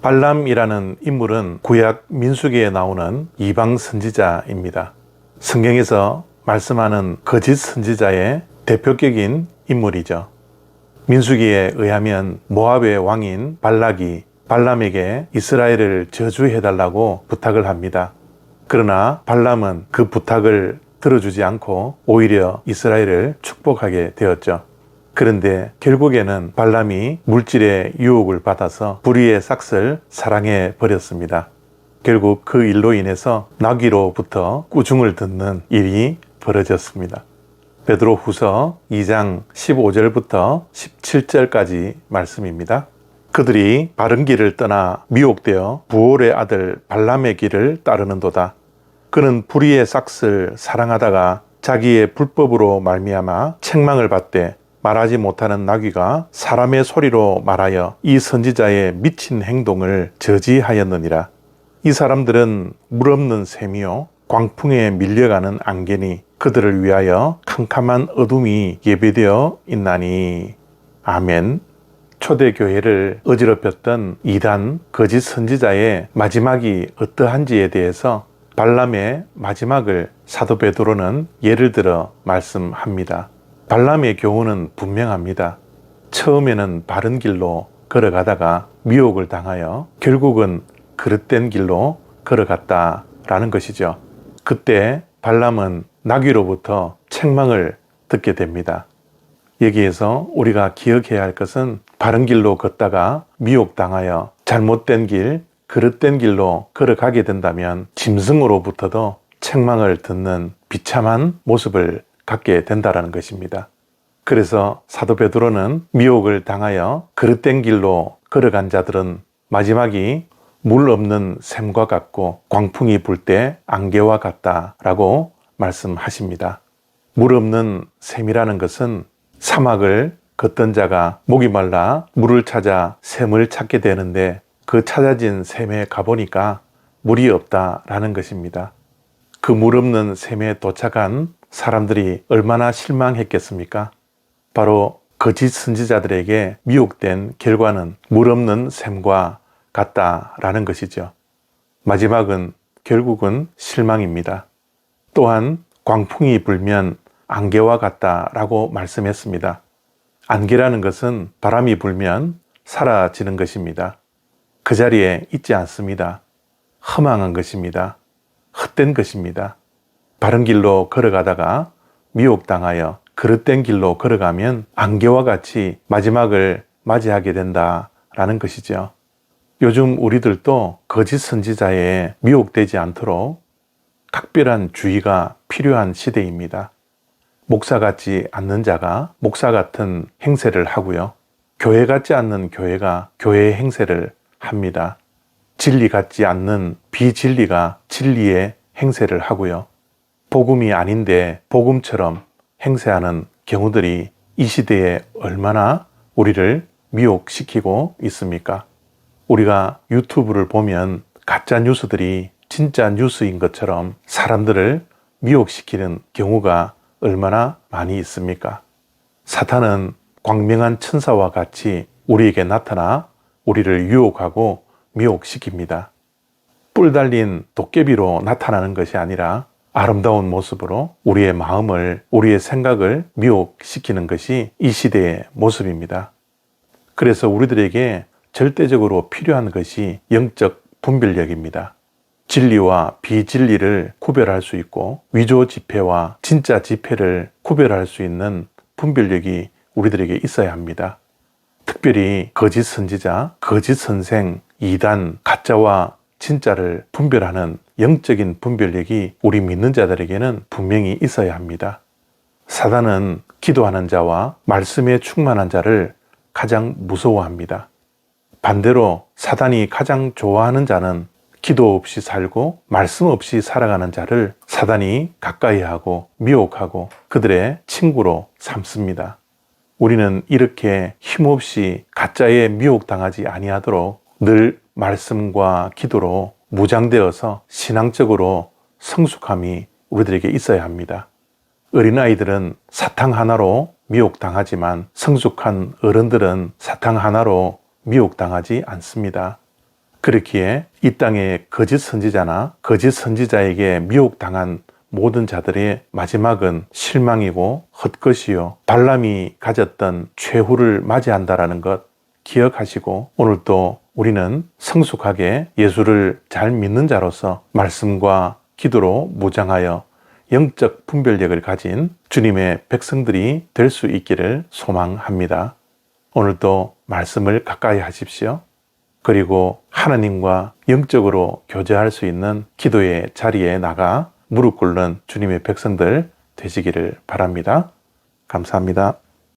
발람이라는 인물은 구약 민수기에 나오는 이방 선지자입니다. 성경에서 말씀하는 거짓 선지자의 대표격인 인물이죠. 민수기에 의하면 모압의 왕인 발락이 발람에게 이스라엘을 저주해달라고 부탁을 합니다. 그러나 발람은 그 부탁을 들어주지 않고 오히려 이스라엘을 축복하게 되었죠. 그런데 결국에는 발람이 물질의 유혹을 받아서 불의의 삭슬 사랑해 버렸습니다. 결국 그 일로 인해서 나귀로부터 꾸중을 듣는 일이 벌어졌습니다. 베드로후서 2장 15절부터 17절까지 말씀입니다. 그들이 바른 길을 떠나 미혹되어 부올의 아들 발람의 길을 따르는도다. 그는 불의의 삭슬 사랑하다가 자기의 불법으로 말미암아 책망을 받되 말하지 못하는 나귀가 사람의 소리로 말하여 이 선지자의 미친 행동을 저지하였느니라. 이 사람들은 물 없는 샘이요 광풍에 밀려가는 안개니 그들을 위하여 캄캄한 어둠이 예비되어 있나니. 아멘. 초대교회를 어지럽혔던 이단 거짓 선지자의 마지막이 어떠한지에 대해서 발람의 마지막을 사도 베드로는 예를 들어 말씀합니다. 발람의 교훈은 분명합니다. 처음에는 바른 길로 걸어가다가 미혹을 당하여 결국은 그릇된 길로 걸어갔다라는 것이죠. 그때 발람은 나귀로부터 책망을 듣게 됩니다. 여기에서 우리가 기억해야 할 것은 바른 길로 걷다가 미혹당하여 잘못된 길, 그릇된 길로 걸어가게 된다면 짐승으로부터도 책망을 듣는 비참한 모습을 갖게 된다는 것입니다. 그래서 사도 베드로는 미혹을 당하여 그릇된 길로 걸어간 자들은 마지막이 물 없는 샘과 같고 광풍이 불 때 안개와 같다라고 말씀하십니다. 물 없는 샘이라는 것은 사막을 걷던 자가 목이 말라 물을 찾아 샘을 찾게 되는데 그 찾아진 샘에 가보니까 물이 없다라는 것입니다. 그 물 없는 샘에 도착한 사람들이 얼마나 실망했겠습니까? 바로 거짓 선지자들에게 미혹된 결과는 물 없는 샘과 같다라는 것이죠. 마지막은 결국은 실망입니다. 또한 광풍이 불면 안개와 같다라고 말씀했습니다. 안개라는 것은 바람이 불면 사라지는 것입니다. 그 자리에 있지 않습니다. 허망한 것입니다. 헛된 것입니다. 바른 길로 걸어가다가 미혹당하여 그릇된 길로 걸어가면 안개와 같이 마지막을 맞이하게 된다라는 것이죠. 요즘 우리들도 거짓 선지자에 미혹되지 않도록 각별한 주의가 필요한 시대입니다. 목사 같지 않는 자가 목사 같은 행세를 하고요. 교회 같지 않는 교회가 교회의 행세를 합니다. 진리 같지 않는 비진리가 진리의 행세를 하고요. 복음이 아닌데 복음처럼 행세하는 경우들이 이 시대에 얼마나 우리를 미혹시키고 있습니까? 우리가 유튜브를 보면 가짜 뉴스들이 진짜 뉴스인 것처럼 사람들을 미혹시키는 경우가 얼마나 많이 있습니까? 사탄은 광명한 천사와 같이 우리에게 나타나 우리를 유혹하고 미혹시킵니다. 뿔 달린 도깨비로 나타나는 것이 아니라 아름다운 모습으로 우리의 마음을, 우리의 생각을 미혹시키는 것이 이 시대의 모습입니다. 그래서 우리들에게 절대적으로 필요한 것이 영적 분별력입니다. 진리와 비진리를 구별할 수 있고 위조 지폐와 진짜 지폐를 구별할 수 있는 분별력이 우리들에게 있어야 합니다. 특별히 거짓 선지자, 거짓 선생, 이단, 가짜와 진짜를 분별하는 영적인 분별력이 우리 믿는 자들에게는 분명히 있어야 합니다. 사단은 기도하는 자와 말씀에 충만한 자를 가장 무서워합니다. 반대로 사단이 가장 좋아하는 자는 기도 없이 살고 말씀 없이 살아가는 자를 사단이 가까이하고 미혹하고 그들의 친구로 삼습니다. 우리는 이렇게 힘없이 가짜에 미혹당하지 아니하도록 늘 말씀과 기도로 무장되어서 신앙적으로 성숙함이 우리들에게 있어야 합니다. 어린아이들은 사탕 하나로 미혹당하지만 성숙한 어른들은 사탕 하나로 미혹당하지 않습니다. 그렇기에 이 땅의 거짓 선지자나 거짓 선지자에게 미혹당한 모든 자들의 마지막은 실망이고 헛것이요 발람이 가졌던 최후를 맞이한다라는 것 기억하시고, 오늘도 우리는 성숙하게 예수를 잘 믿는 자로서 말씀과 기도로 무장하여 영적 분별력을 가진 주님의 백성들이 될 수 있기를 소망합니다. 오늘도 말씀을 가까이 하십시오. 그리고 하나님과 영적으로 교제할 수 있는 기도의 자리에 나가 무릎 꿇는 주님의 백성들 되시기를 바랍니다. 감사합니다.